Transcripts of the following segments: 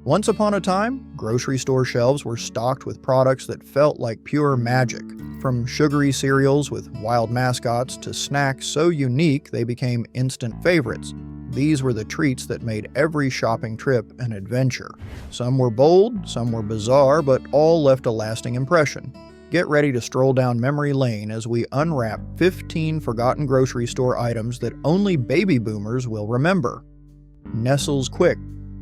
Once upon a time, grocery store shelves were stocked with products that felt like pure magic, from sugary cereals with wild mascots to snacks so unique they became instant favorites. These were the treats that made every shopping trip an adventure. Some were bold, some were bizarre, but all left a lasting impression. Get ready to stroll down memory lane as we unwrap 15 forgotten grocery store items that only baby boomers will remember. Nestle's Quik.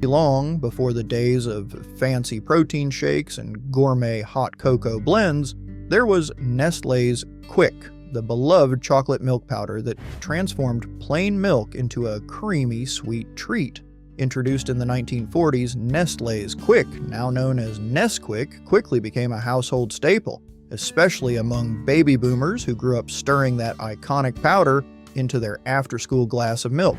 Long before the days of fancy protein shakes and gourmet hot cocoa blends, there was Nestle's Quik, the beloved chocolate milk powder that transformed plain milk into a creamy, sweet treat. Introduced in the 1940s, Nestle's Quik, now known as Nesquik, quickly became a household staple, especially among baby boomers who grew up stirring that iconic powder into their after-school glass of milk.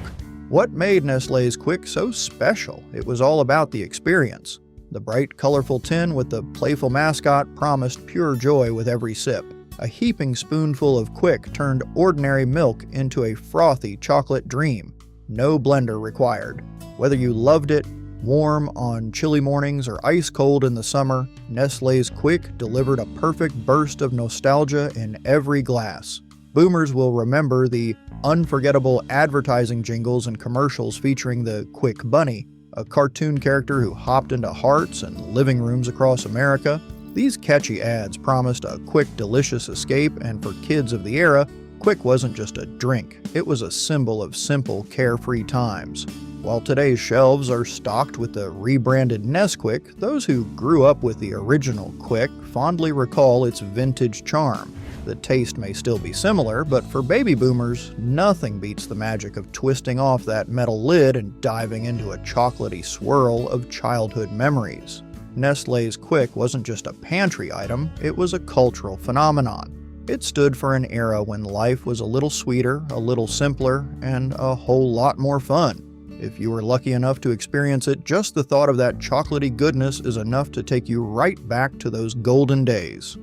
What made Nestle's Quik so special? It was all about the experience. The bright, colorful tin with the playful mascot promised pure joy with every sip. A heaping spoonful of Quik turned ordinary milk into a frothy chocolate dream. No blender required. Whether you loved it warm on chilly mornings or ice cold in the summer, Nestle's Quik delivered a perfect burst of nostalgia in every glass. Boomers will remember the unforgettable advertising jingles and commercials featuring the Quik Bunny, a cartoon character who hopped into hearts and living rooms across America. These catchy ads promised a quick, delicious escape, and for kids of the era, Quik wasn't just a drink, it was a symbol of simple, carefree times. While today's shelves are stocked with the rebranded Nesquik, those who grew up with the original Quik fondly recall its vintage charm. The taste may still be similar, but for baby boomers, nothing beats the magic of twisting off that metal lid and diving into a chocolatey swirl of childhood memories. Nestle's Quik wasn't just a pantry item, it was a cultural phenomenon. It stood for an era when life was a little sweeter, a little simpler, and a whole lot more fun. If you were lucky enough to experience it, just the thought of that chocolatey goodness is enough to take you right back to those golden days.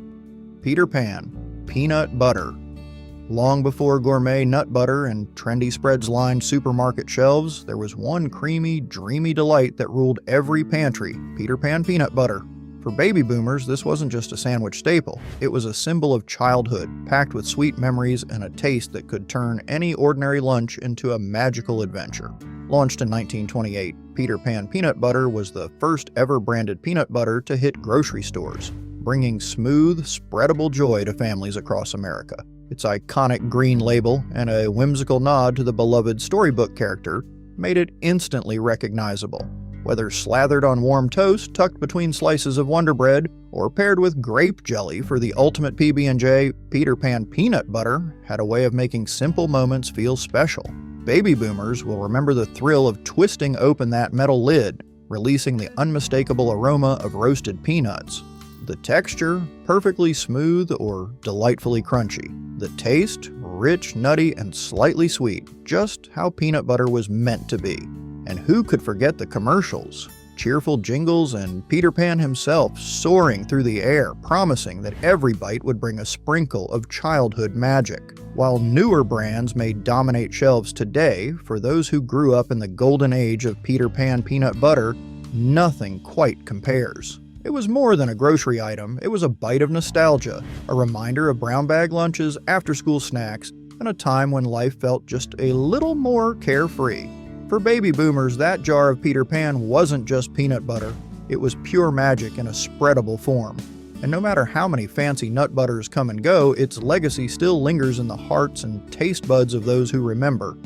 Peter Pan. Peanut butter. Long before gourmet nut butter and trendy spreads lined supermarket shelves, there was one creamy, dreamy delight that ruled every pantry: Peter Pan peanut butter. For baby boomers, this wasn't just a sandwich staple. It was a symbol of childhood, packed with sweet memories and a taste that could turn any ordinary lunch into a magical adventure. Launched in 1928, Peter Pan peanut butter was the first ever branded peanut butter to hit grocery stores, bringing smooth, spreadable joy to families across America. Its iconic green label and a whimsical nod to the beloved storybook character made it instantly recognizable. Whether slathered on warm toast tucked between slices of Wonder Bread or paired with grape jelly for the ultimate PB&J, Peter Pan peanut butter had a way of making simple moments feel special. Baby boomers will remember the thrill of twisting open that metal lid, releasing the unmistakable aroma of roasted peanuts. The texture, perfectly smooth or delightfully crunchy. The taste, rich, nutty, and slightly sweet, just how peanut butter was meant to be. And who could forget the commercials? Cheerful jingles and Peter Pan himself soaring through the air, promising that every bite would bring a sprinkle of childhood magic. While newer brands may dominate shelves today, for those who grew up in the golden age of Peter Pan peanut butter, nothing quite compares. It was more than a grocery item, it was a bite of nostalgia, a reminder of brown bag lunches, after-school snacks, and a time when life felt just a little more carefree. For baby boomers, that jar of Peter Pan wasn't just peanut butter, it was pure magic in a spreadable form. And no matter how many fancy nut butters come and go, its legacy still lingers in the hearts and taste buds of those who remember.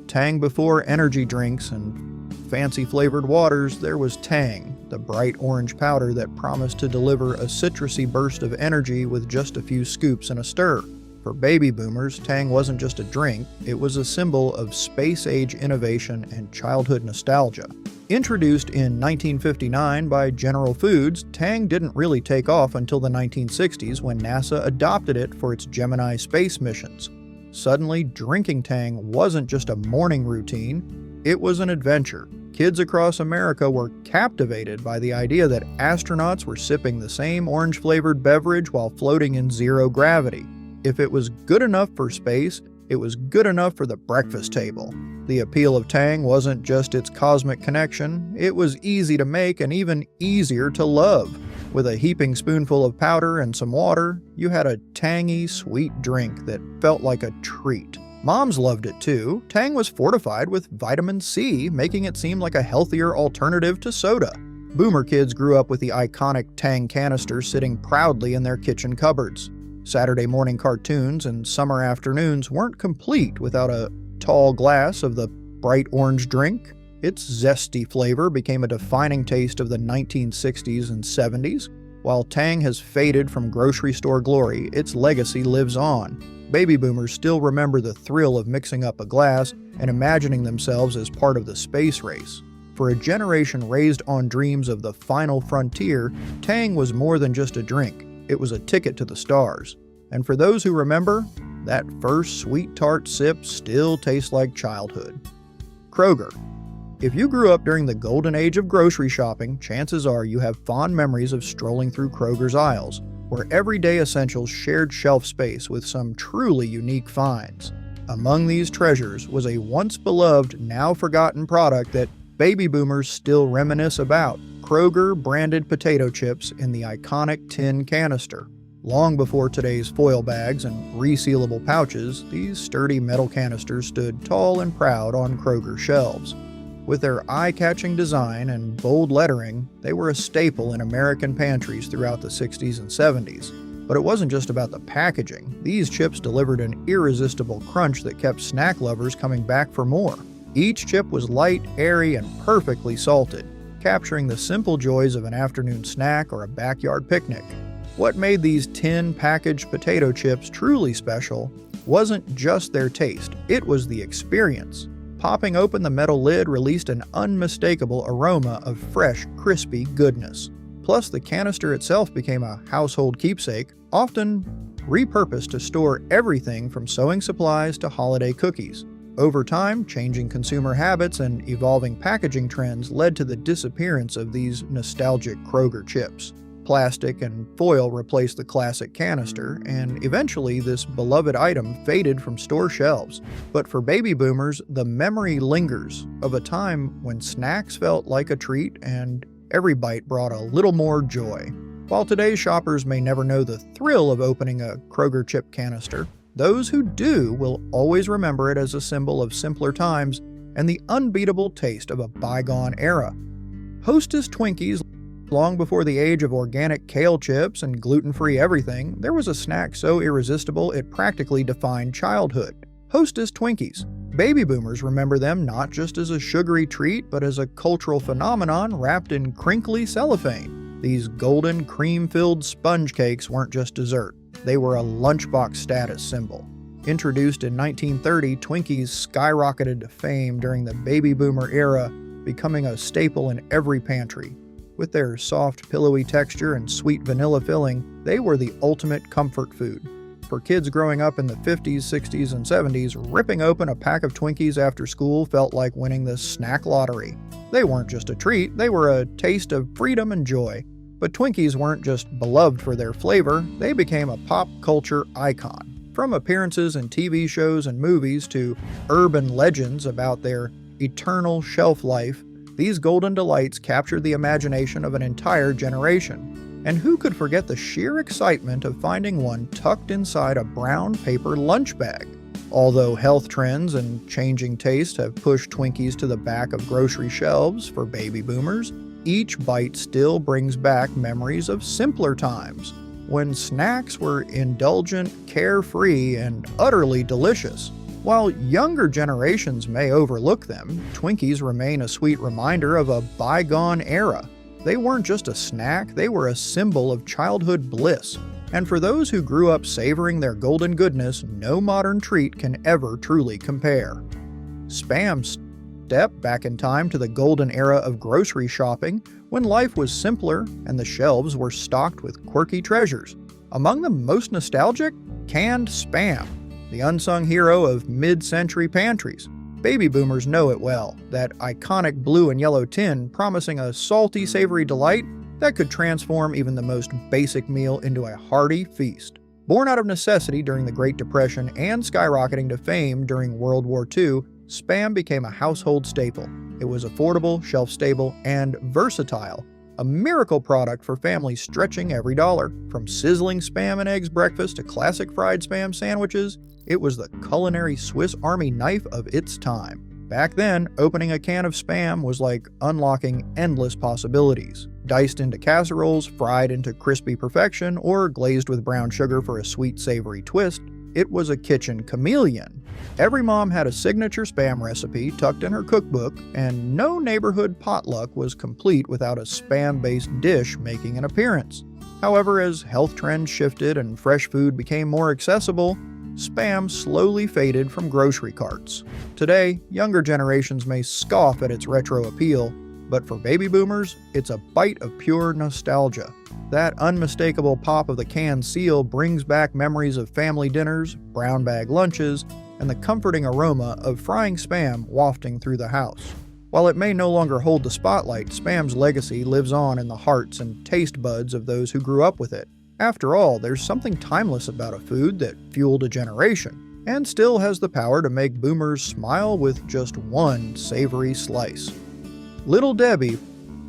Tang before energy drinks and fancy flavored waters, there was Tang, the bright orange powder that promised to deliver a citrusy burst of energy with just a few scoops and a stir. For baby boomers, Tang wasn't just a drink, it was a symbol of space-age innovation and childhood nostalgia. Introduced in 1959 by General Foods, Tang didn't really take off until the 1960s when NASA adopted it for its Gemini space missions. Suddenly, drinking Tang wasn't just a morning routine, it was an adventure. Kids across America were captivated by the idea that astronauts were sipping the same orange-flavored beverage while floating in zero gravity. If it was good enough for space, it was good enough for the breakfast table. The appeal of Tang wasn't just its cosmic connection, it was easy to make and even easier to love. With a heaping spoonful of powder and some water, you had a tangy, sweet drink that felt like a treat. Moms loved it too. Tang was fortified with vitamin C, making it seem like a healthier alternative to soda. Boomer kids grew up with the iconic Tang canister sitting proudly in their kitchen cupboards. Saturday morning cartoons and summer afternoons weren't complete without a tall glass of the bright orange drink. Its zesty flavor became a defining taste of the 1960s and 70s. While Tang has faded from grocery store glory, its legacy lives on. Baby boomers still remember the thrill of mixing up a glass and imagining themselves as part of the space race. For a generation raised on dreams of the final frontier, Tang was more than just a drink. It was a ticket to the stars. And for those who remember, that first sweet tart sip still tastes like childhood. Kroger. If you grew up during the golden age of grocery shopping, chances are you have fond memories of strolling through Kroger's aisles, where everyday essentials shared shelf space with some truly unique finds. Among these treasures was a once-beloved, now-forgotten product that baby boomers still reminisce about: Kroger branded potato chips in the iconic tin canister. Long before today's foil bags and resealable pouches, these sturdy metal canisters stood tall and proud on Kroger shelves. With their eye-catching design and bold lettering, they were a staple in American pantries throughout the 60s and 70s. But it wasn't just about the packaging. These chips delivered an irresistible crunch that kept snack lovers coming back for more. Each chip was light, airy, and perfectly salted, capturing the simple joys of an afternoon snack or a backyard picnic. What made these tin packaged potato chips truly special wasn't just their taste, it was the experience. Popping open the metal lid released an unmistakable aroma of fresh, crispy goodness. Plus, the canister itself became a household keepsake, often repurposed to store everything from sewing supplies to holiday cookies. Over time, changing consumer habits and evolving packaging trends led to the disappearance of these nostalgic Kroger chips. Plastic and foil replaced the classic canister, and eventually this beloved item faded from store shelves. But for baby boomers, the memory lingers of a time when snacks felt like a treat and every bite brought a little more joy. While today's shoppers may never know the thrill of opening a Kroger chip canister, those who do will always remember it as a symbol of simpler times and the unbeatable taste of a bygone era. Hostess Twinkies. Long before the age of organic kale chips and gluten-free everything, there was a snack so irresistible it practically defined childhood: Hostess Twinkies. Baby boomers remember them not just as a sugary treat, but as a cultural phenomenon wrapped in crinkly cellophane. These golden, cream-filled sponge cakes weren't just dessert. They were a lunchbox status symbol. Introduced in 1930, Twinkies skyrocketed to fame during the baby boomer era, becoming a staple in every pantry. With their soft, pillowy texture and sweet vanilla filling, they were the ultimate comfort food. For kids growing up in the 50s, 60s, and 70s, ripping open a pack of Twinkies after school felt like winning the snack lottery. They weren't just a treat, they were a taste of freedom and joy. But Twinkies weren't just beloved for their flavor, they became a pop culture icon. From appearances in TV shows and movies to urban legends about their eternal shelf life, these golden delights captured the imagination of an entire generation. And who could forget the sheer excitement of finding one tucked inside a brown paper lunch bag? Although health trends and changing tastes have pushed Twinkies to the back of grocery shelves for baby boomers, each bite still brings back memories of simpler times, when snacks were indulgent, carefree, and utterly delicious. While younger generations may overlook them, Twinkies remain a sweet reminder of a bygone era. They weren't just a snack, they were a symbol of childhood bliss. And for those who grew up savoring their golden goodness, no modern treat can ever truly compare. Spam stepped back in time to the golden era of grocery shopping, when life was simpler and the shelves were stocked with quirky treasures. Among the most nostalgic, canned Spam, the unsung hero of mid-century pantries. Baby boomers know it well, that iconic blue and yellow tin promising a salty, savory delight that could transform even the most basic meal into a hearty feast. Born out of necessity during the Great Depression and skyrocketing to fame during World War II, Spam became a household staple. It was affordable, shelf-stable, and versatile, a miracle product for families stretching every dollar. From sizzling Spam and eggs breakfast to classic fried Spam sandwiches, it was the culinary Swiss Army knife of its time. Back then, opening a can of Spam was like unlocking endless possibilities. Diced into casseroles, fried into crispy perfection, or glazed with brown sugar for a sweet, savory twist, it was a kitchen chameleon. Every mom had a signature Spam recipe tucked in her cookbook, and no neighborhood potluck was complete without a Spam-based dish making an appearance. However, as health trends shifted and fresh food became more accessible, Spam slowly faded from grocery carts. Today, younger generations may scoff at its retro appeal, but for baby boomers, it's a bite of pure nostalgia. That unmistakable pop of the can seal brings back memories of family dinners, brown bag lunches, and the comforting aroma of frying Spam wafting through the house. While it may no longer hold the spotlight, Spam's legacy lives on in the hearts and taste buds of those who grew up with it. After all, there's something timeless about a food that fueled a generation, and still has the power to make boomers smile with just one savory slice. Little Debbie.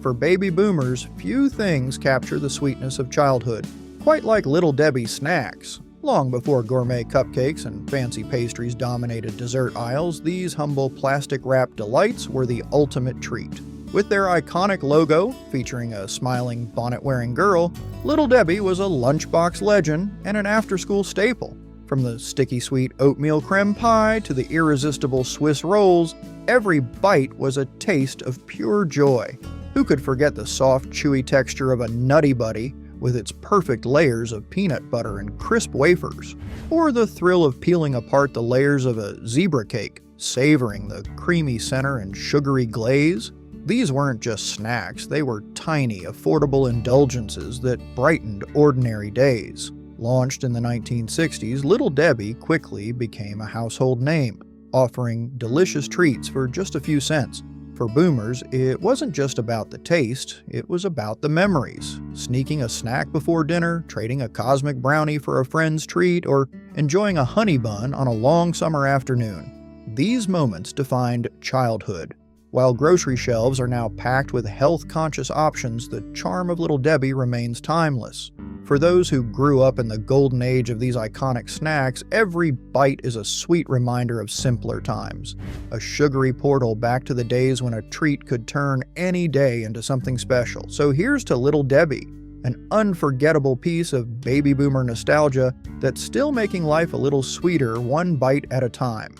For baby boomers, few things capture the sweetness of childhood, quite like Little Debbie snacks. Long before gourmet cupcakes and fancy pastries dominated dessert aisles, these humble plastic-wrapped delights were the ultimate treat. With their iconic logo, featuring a smiling bonnet-wearing girl, Little Debbie was a lunchbox legend and an after-school staple. From the sticky sweet oatmeal creme pie to the irresistible Swiss rolls, every bite was a taste of pure joy. Who could forget the soft, chewy texture of a Nutty Buddy with its perfect layers of peanut butter and crisp wafers? Or the thrill of peeling apart the layers of a zebra cake, savoring the creamy center and sugary glaze? These weren't just snacks, they were tiny, affordable indulgences that brightened ordinary days. Launched in the 1960s, Little Debbie quickly became a household name, offering delicious treats for just a few cents. For boomers, it wasn't just about the taste, it was about the memories. Sneaking a snack before dinner, trading a cosmic brownie for a friend's treat, or enjoying a honey bun on a long summer afternoon. These moments defined childhood. While grocery shelves are now packed with health-conscious options, the charm of Little Debbie remains timeless. For those who grew up in the golden age of these iconic snacks, every bite is a sweet reminder of simpler times. A sugary portal back to the days when a treat could turn any day into something special. So here's to Little Debbie, an unforgettable piece of baby boomer nostalgia that's still making life a little sweeter one bite at a time.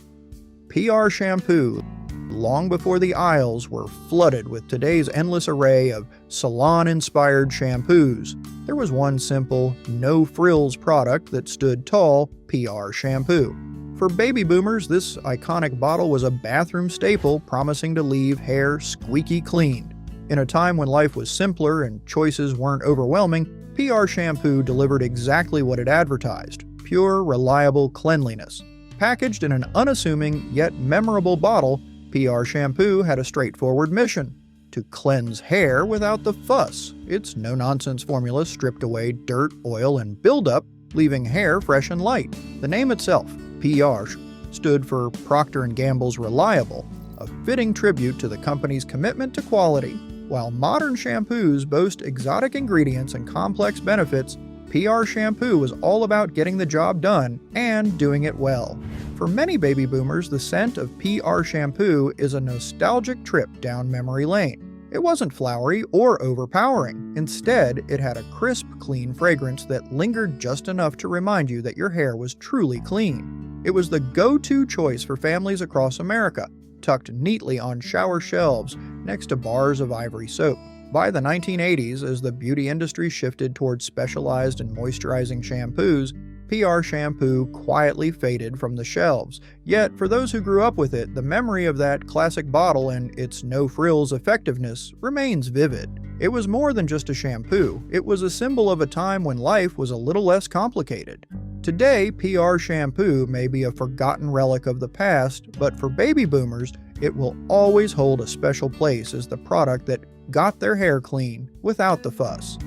PR shampoo. Long before the aisles were flooded with today's endless array of salon-inspired shampoos, there was one simple, no-frills product that stood tall: PR shampoo. For baby boomers, this iconic bottle was a bathroom staple promising to leave hair squeaky clean. In a time when life was simpler and choices weren't overwhelming, PR shampoo delivered exactly what it advertised: pure, reliable cleanliness. Packaged in an unassuming yet memorable bottle, PR shampoo had a straightforward mission: to cleanse hair without the fuss. Its no-nonsense formula stripped away dirt, oil, and buildup, leaving hair fresh and light. The name itself, PR, stood for Procter & Gamble's Reliable, a fitting tribute to the company's commitment to quality. While modern shampoos boast exotic ingredients and complex benefits, PR shampoo was all about getting the job done and doing it well. For many baby boomers, the scent of PR shampoo is a nostalgic trip down memory lane. It wasn't flowery or overpowering. Instead, it had a crisp, clean fragrance that lingered just enough to remind you that your hair was truly clean. It was the go-to choice for families across America, tucked neatly on shower shelves next to bars of Ivory soap. By the 1980s, as the beauty industry shifted towards specialized and moisturizing shampoos, PR shampoo quietly faded from the shelves. Yet, for those who grew up with it, the memory of that classic bottle and its no-frills effectiveness remains vivid. It was more than just a shampoo. It was a symbol of a time when life was a little less complicated. Today, PR shampoo may be a forgotten relic of the past, but for baby boomers, it will always hold a special place as the product that got their hair clean without the fuss.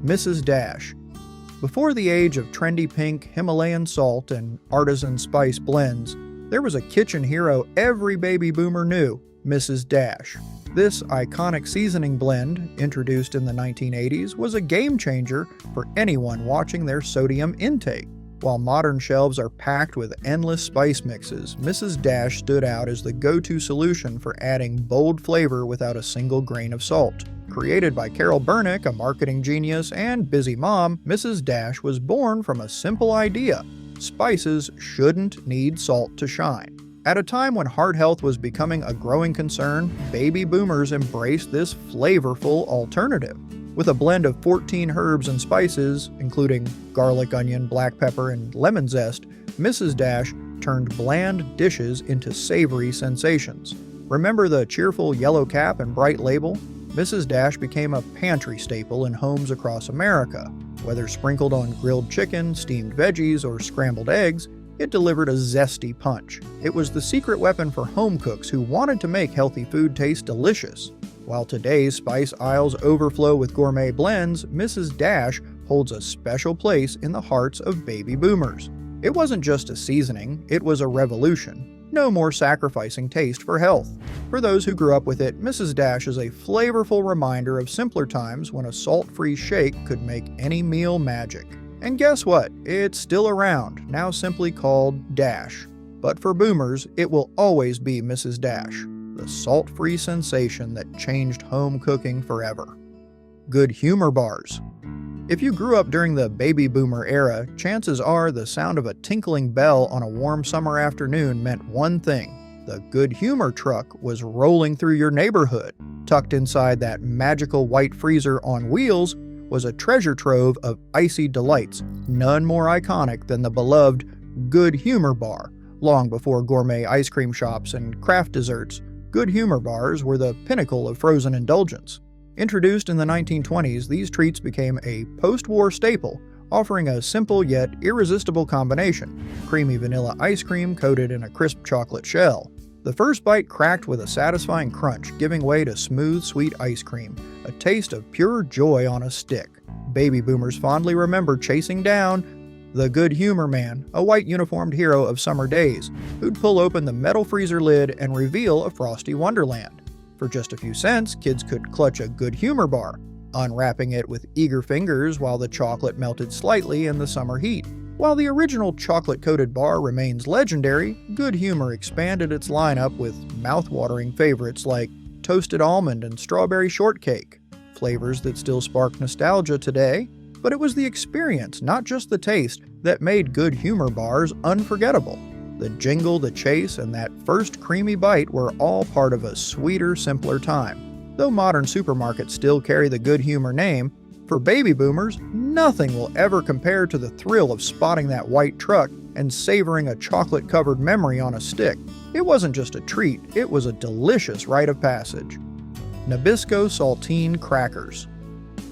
Mrs. Dash. Before the age of trendy pink, Himalayan salt, and artisan spice blends, There was a kitchen hero every baby boomer knew, Mrs. Dash. This iconic seasoning blend, introduced in the 1980s, was a game changer for anyone watching their sodium intake. While modern shelves are packed with endless spice mixes, Mrs. Dash stood out as the go-to solution for adding bold flavor without a single grain of salt. Created by Carol Bernick, a marketing genius and busy mom, Mrs. Dash was born from a simple idea: spices shouldn't need salt to shine. At a time when heart health was becoming a growing concern, baby boomers embraced this flavorful alternative. With a blend of 14 herbs and spices, including garlic, onion, black pepper, and lemon zest, Mrs. Dash turned bland dishes into savory sensations. Remember the cheerful yellow cap and bright label? Mrs. Dash became a pantry staple in homes across America. Whether sprinkled on grilled chicken, steamed veggies, or scrambled eggs, it delivered a zesty punch. It was the secret weapon for home cooks who wanted to make healthy food taste delicious. While today's spice aisles overflow with gourmet blends, Mrs. Dash holds a special place in the hearts of baby boomers. It wasn't just a seasoning, it was a revolution. No more sacrificing taste for health. For those who grew up with it, Mrs. Dash is a flavorful reminder of simpler times when a salt-free shake could make any meal magic. And guess what? It's still around, now simply called Dash. But for boomers, it will always be Mrs. Dash, the salt-free sensation that changed home cooking forever. Good humor bars. If you grew up during the baby boomer era, chances are the sound of a tinkling bell on a warm summer afternoon meant one thing: the good humor truck was rolling through your neighborhood. Tucked inside that magical white freezer on wheels was a treasure trove of icy delights, none more iconic than the beloved Good Humor Bar. Long before gourmet ice cream shops and craft desserts, Good Humor Bars were the pinnacle of frozen indulgence. Introduced in the 1920s, these treats became a post-war staple, offering a simple yet irresistible combination: creamy vanilla ice cream coated in a crisp chocolate shell. The first bite cracked with a satisfying crunch, giving way to smooth, sweet ice cream, a taste of pure joy on a stick. Baby boomers fondly remember chasing down the Good Humor Man, a white uniformed hero of summer days, who'd pull open the metal freezer lid and reveal a frosty wonderland. For just a few cents, kids could clutch a Good Humor Bar, unwrapping it with eager fingers while the chocolate melted slightly in the summer heat. While the original chocolate-coated bar remains legendary, Good Humor expanded its lineup with mouth-watering favorites like toasted almond and strawberry shortcake, flavors that still spark nostalgia today. But it was the experience, not just the taste, that made Good Humor bars unforgettable. The jingle, the chase, and that first creamy bite were all part of a sweeter, simpler time. Though modern supermarkets still carry the Good Humor name, for baby boomers, nothing will ever compare to the thrill of spotting that white truck and savoring a chocolate-covered memory on a stick. It wasn't just a treat, it was a delicious rite of passage. Nabisco Saltine Crackers.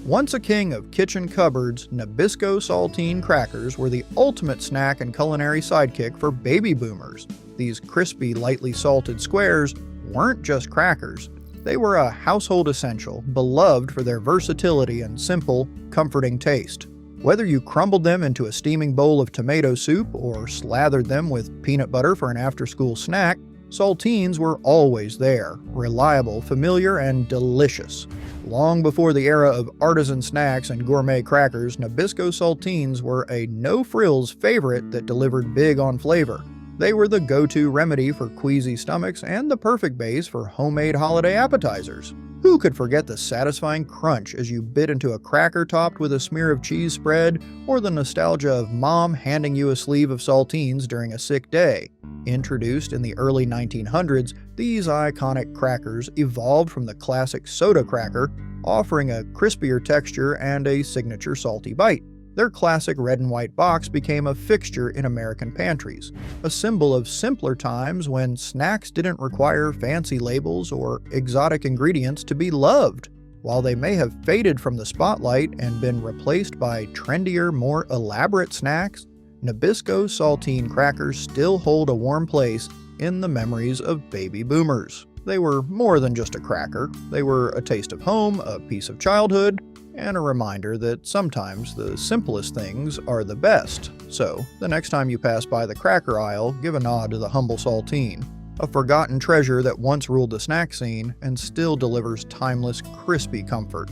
Once a king of kitchen cupboards, Nabisco Saltine crackers were the ultimate snack and culinary sidekick for baby boomers. These crispy, lightly salted squares weren't just crackers. They were a household essential, beloved for their versatility and simple, comforting taste. Whether you crumbled them into a steaming bowl of tomato soup or slathered them with peanut butter for an after-school snack, saltines were always there, reliable, familiar, and delicious. Long before the era of artisan snacks and gourmet crackers, Nabisco Saltines were a no-frills favorite that delivered big on flavor. They were the go-to remedy for queasy stomachs and the perfect base for homemade holiday appetizers. Who could forget the satisfying crunch as you bit into a cracker topped with a smear of cheese spread, or the nostalgia of mom handing you a sleeve of saltines during a sick day? Introduced in the early 1900s, these iconic crackers evolved from the classic soda cracker, offering a crispier texture and a signature salty bite. Their classic red and white box became a fixture in American pantries, a symbol of simpler times when snacks didn't require fancy labels or exotic ingredients to be loved. While they may have faded from the spotlight and been replaced by trendier, more elaborate snacks, Nabisco Saltine crackers still hold a warm place in the memories of baby boomers. They were more than just a cracker. They were a taste of home, a piece of childhood, and a reminder that sometimes the simplest things are the best. So, the next time you pass by the cracker aisle, give a nod to the humble saltine, a forgotten treasure that once ruled the snack scene and still delivers timeless, crispy comfort.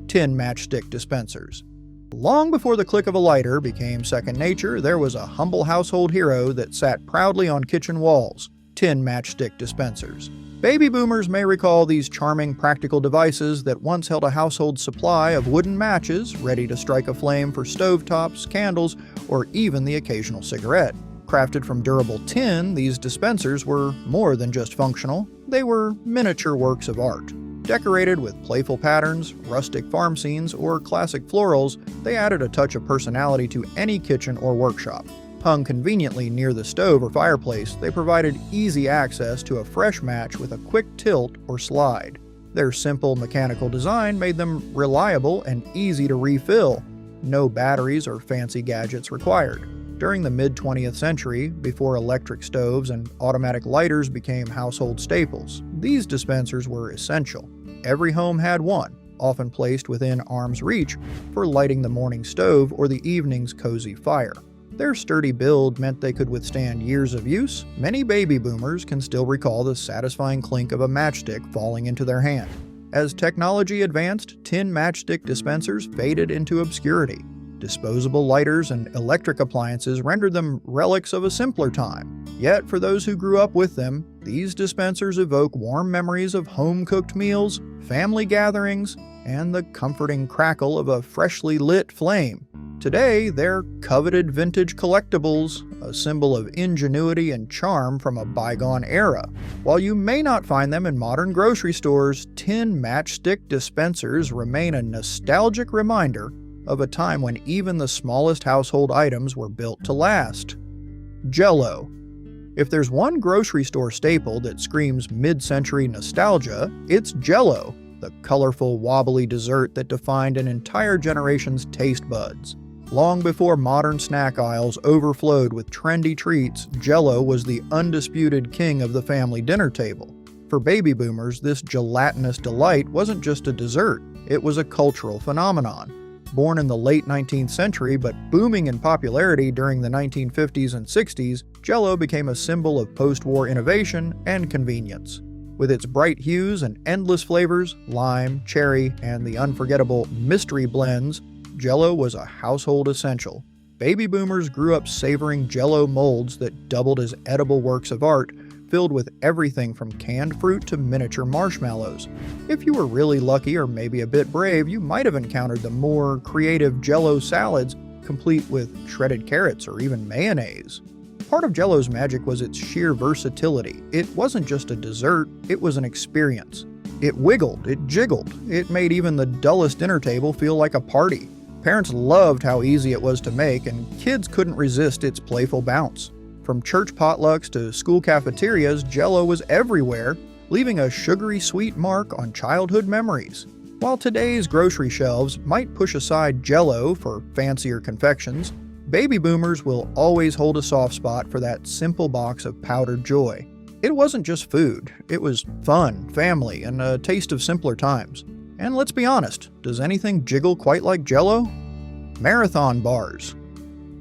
Tin matchstick dispensers. Long before the click of a lighter became second nature, there was a humble household hero that sat proudly on kitchen walls: tin matchstick dispensers. Baby boomers may recall these charming practical devices that once held a household supply of wooden matches ready to strike a flame for stovetops, candles, or even the occasional cigarette. Crafted from durable tin, these dispensers were more than just functional. They were miniature works of art. Decorated with playful patterns, rustic farm scenes, or classic florals, they added a touch of personality to any kitchen or workshop. Hung conveniently near the stove or fireplace, they provided easy access to a fresh match with a quick tilt or slide. Their simple mechanical design made them reliable and easy to refill. No batteries or fancy gadgets required. During the mid-20th century, before electric stoves and automatic lighters became household staples, these dispensers were essential. Every home had one, often placed within arm's reach for lighting the morning stove or the evening's cozy fire. Their sturdy build meant they could withstand years of use. Many baby boomers can still recall the satisfying clink of a matchstick falling into their hand. As technology advanced, tin matchstick dispensers faded into obscurity. Disposable lighters and electric appliances rendered them relics of a simpler time. Yet, for those who grew up with them, these dispensers evoke warm memories of home-cooked meals, family gatherings, and the comforting crackle of a freshly lit flame. Today, they're coveted vintage collectibles, a symbol of ingenuity and charm from a bygone era. While you may not find them in modern grocery stores, tin matchstick dispensers remain a nostalgic reminder of a time when even the smallest household items were built to last. Jello. If there's one grocery store staple that screams mid-century nostalgia, it's Jello, the colorful, wobbly dessert that defined an entire generation's taste buds. Long before modern snack aisles overflowed with trendy treats, Jello was the undisputed king of the family dinner table. For baby boomers, this gelatinous delight wasn't just a dessert, it was a cultural phenomenon. Born in the late 19th century but booming in popularity during the 1950s and 60s, Jello became a symbol of post-war innovation and convenience. With its bright hues and endless flavors, lime, cherry, and the unforgettable mystery blends, Jello was a household essential. Baby boomers grew up savoring Jello molds that doubled as edible works of art, filled with everything from canned fruit to miniature marshmallows. If you were really lucky or maybe a bit brave, you might have encountered the more creative Jello salads, complete with shredded carrots or even mayonnaise. Part of Jello's magic was its sheer versatility. It wasn't just a dessert, it was an experience. It wiggled, it jiggled, it made even the dullest dinner table feel like a party. Parents loved how easy it was to make, and kids couldn't resist its playful bounce. From church potlucks to school cafeterias, Jello was everywhere, leaving a sugary sweet mark on childhood memories. While today's grocery shelves might push aside Jello for fancier confections, baby boomers will always hold a soft spot for that simple box of powdered joy. It wasn't just food, it was fun, family, and a taste of simpler times. And let's be honest, does anything jiggle quite like Jello? Marathon bars.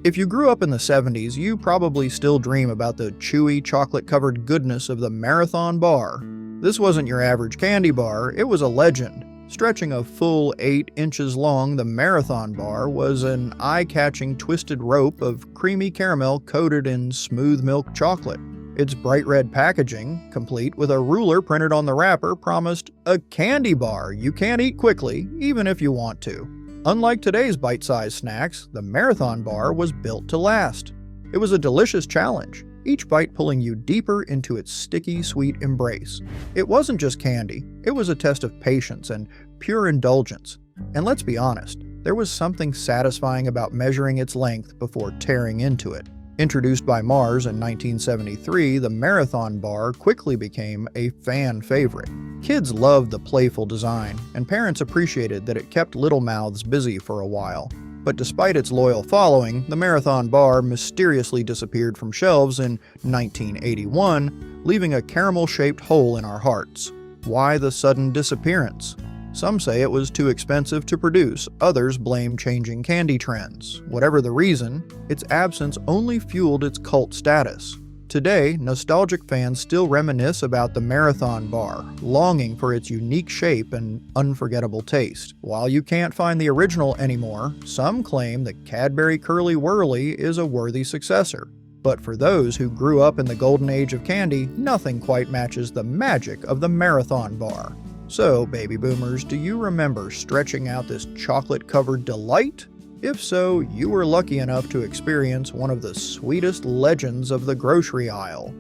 If you grew up in the 70s, you probably still dream about the chewy, chocolate-covered goodness of the Marathon bar. This wasn't your average candy bar, it was a legend. Stretching a full 8 inches long, the Marathon bar was an eye-catching twisted rope of creamy caramel coated in smooth milk chocolate. Its bright red packaging, complete with a ruler printed on the wrapper, promised a candy bar you can't eat quickly, even if you want to. Unlike today's bite-sized snacks, the Marathon bar was built to last. It was a delicious challenge, each bite pulling you deeper into its sticky, sweet embrace. It wasn't just candy, it was a test of patience and pure indulgence. And let's be honest, there was something satisfying about measuring its length before tearing into it. Introduced by Mars in 1973, the Marathon bar quickly became a fan favorite. Kids loved the playful design, and parents appreciated that it kept little mouths busy for a while. But despite its loyal following, the Marathon bar mysteriously disappeared from shelves in 1981, leaving a caramel-shaped hole in our hearts. Why the sudden disappearance? Some say it was too expensive to produce, others blame changing candy trends. Whatever the reason, its absence only fueled its cult status. Today, nostalgic fans still reminisce about the Marathon bar, longing for its unique shape and unforgettable taste. While you can't find the original anymore, some claim that Cadbury Curly Wurly is a worthy successor. But for those who grew up in the golden age of candy, nothing quite matches the magic of the Marathon bar. So, baby boomers, do you remember stretching out this chocolate-covered delight? If so, you were lucky enough to experience one of the sweetest legends of the grocery aisle.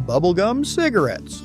Bubblegum cigarettes.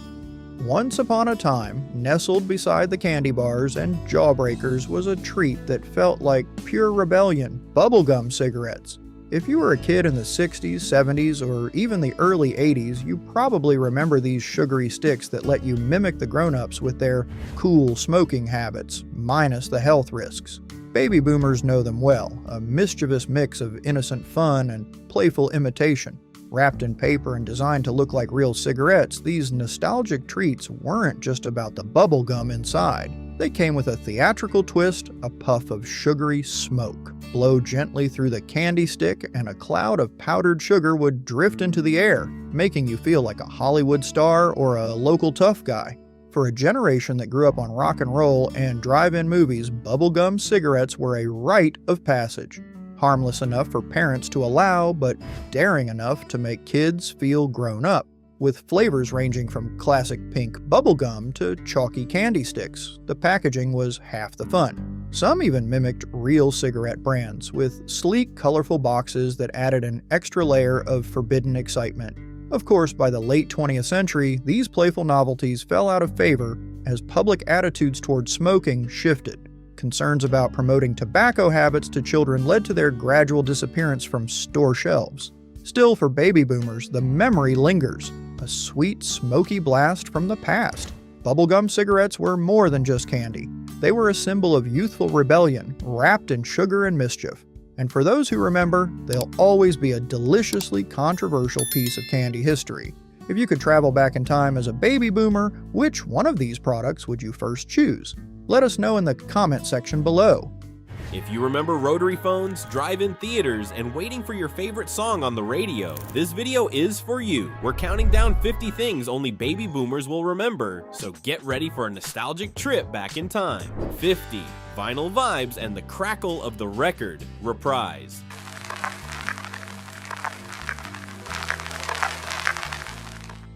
Once upon a time, nestled beside the candy bars and jawbreakers was a treat that felt like pure rebellion: bubblegum cigarettes. If you were a kid in the 60s, 70s, or even the early 80s, you probably remember these sugary sticks that let you mimic the grown-ups with their cool smoking habits, minus the health risks. Baby boomers know them well, a mischievous mix of innocent fun and playful imitation. Wrapped in paper and designed to look like real cigarettes, these nostalgic treats weren't just about the bubble gum inside. They came with a theatrical twist, a puff of sugary smoke. Blow gently through the candy stick, and a cloud of powdered sugar would drift into the air, making you feel like a Hollywood star or a local tough guy. For a generation that grew up on rock and roll and drive-in movies, bubblegum cigarettes were a rite of passage. Harmless enough for parents to allow, but daring enough to make kids feel grown up. With flavors ranging from classic pink bubblegum to chalky candy sticks, the packaging was half the fun. Some even mimicked real cigarette brands, with sleek, colorful boxes that added an extra layer of forbidden excitement. Of course, by the late 20th century, these playful novelties fell out of favor as public attitudes toward smoking shifted. Concerns about promoting tobacco habits to children led to their gradual disappearance from store shelves. Still, for baby boomers, the memory lingers, a sweet, smoky blast from the past. Bubblegum cigarettes were more than just candy. They were a symbol of youthful rebellion, wrapped in sugar and mischief. And for those who remember, they'll always be a deliciously controversial piece of candy history. If you could travel back in time as a baby boomer, which one of these products would you first choose? Let us know in the comment section below. If you remember rotary phones, drive-in theaters, and waiting for your favorite song on the radio, this video is for you. We're counting down 50 things only baby boomers will remember, so get ready for a nostalgic trip back in time. 50. Vinyl vibes and the crackle of the record reprise.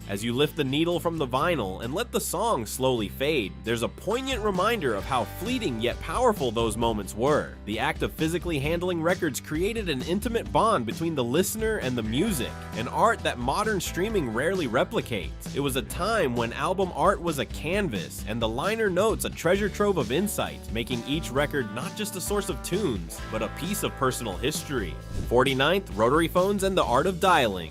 As you lift the needle from the vinyl and let the song slowly fade, there's a poignant reminder of how fleeting yet powerful those moments were. The act of physically handling records created an intimate bond between the listener and the music, an art that modern streaming rarely replicates. It was a time when album art was a canvas, and the liner notes a treasure trove of insights, making each record not just a source of tunes, but a piece of personal history. 49th, rotary phones and the art of dialing.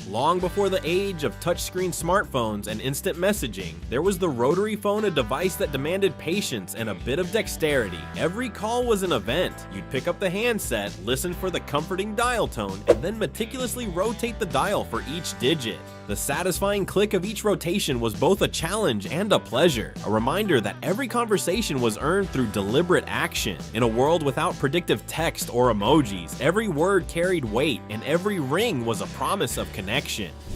Long before the age of touchscreen smartphones and instant messaging, there was the rotary phone, a device that demanded patience and a bit of dexterity. Every call was an event. You'd pick up the handset, listen for the comforting dial tone, and then meticulously rotate the dial for each digit. The satisfying click of each rotation was both a challenge and a pleasure, a reminder that every conversation was earned through deliberate action. In a world without predictive text or emojis, every word carried weight, and every ring was a promise of connection.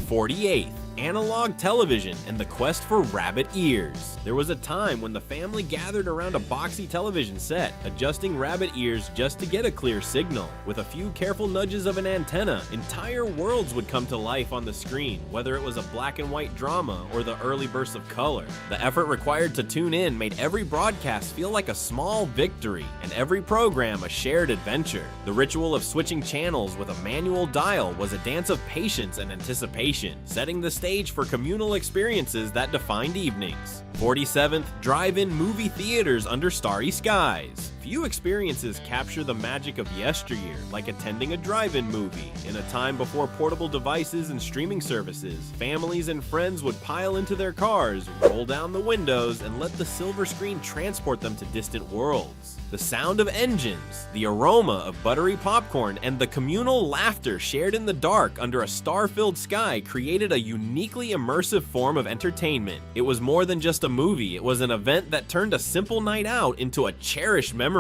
48th. Analog television and the quest for rabbit ears. There was a time when the family gathered around a boxy television set, adjusting rabbit ears just to get a clear signal. With a few careful nudges of an antenna, entire worlds would come to life on the screen, whether it was a black and white drama or the early bursts of color. The effort required to tune in made every broadcast feel like a small victory, and every program a shared adventure. The ritual of switching channels with a manual dial was a dance of patience and anticipation, setting the stage for communal experiences that defined evenings. 47th, drive-in movie theaters under starry skies. Few experiences capture the magic of yesteryear, like attending a drive-in movie. In a time before portable devices and streaming services, families and friends would pile into their cars, roll down the windows, and let the silver screen transport them to distant worlds. The sound of engines, the aroma of buttery popcorn, and the communal laughter shared in the dark under a star-filled sky created a uniquely immersive form of entertainment. It was more than just a movie, it was an event that turned a simple night out into a cherished memory.